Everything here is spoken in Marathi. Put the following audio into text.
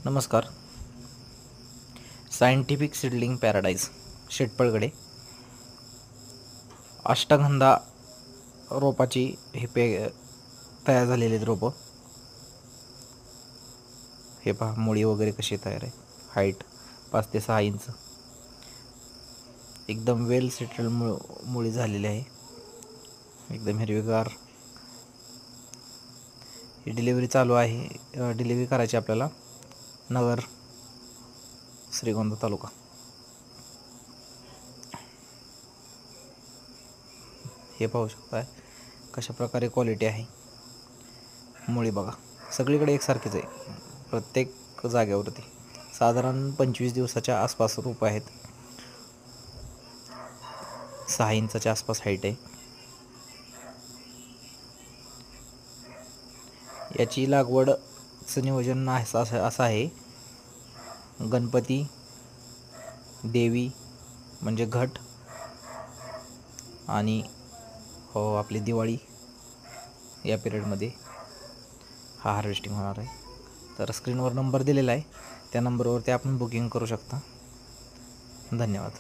नमस्कार. सायंटिफिक सीडलिंग पॅराडाईज शेटपळगडे अष्टगंधा रोपाची हे तयार झालेली आहेत रोपं. हे पहा मुळी वगैरे कशी तयार आहे. हाईट 5 ते 6 इंच. एकदम वेल सेटल मुळी झालेली आहे. एकदम हिरवीगार. ही डिलिव्हरी चालू आहे. डिलिव्हरी करायची आपल्याला नगर, श्रीगोंदा तालुका. हे पाहू शकताय कशा प्रकारे क्वालिटी आहे. मुळी बघा सगळीकडे एकसारखीच आहे. प्रत्येक जागेवरती साधारण 25 दिवसाच्या आसपास रोप आहेत. 6 इंचाच्या आसपास हाईट आहे. याची लागवडचं नियोजन असं आहे. गणपती, देवी म्हणजे घट आणि आपली दिवाळी या पिरियडमध्ये हा हार्वेस्टिंग होणार आहे. तर स्क्रीनवर नंबर दिलेला आहे. त्या नंबरवरती आपण बुकिंग करू शकता. धन्यवाद.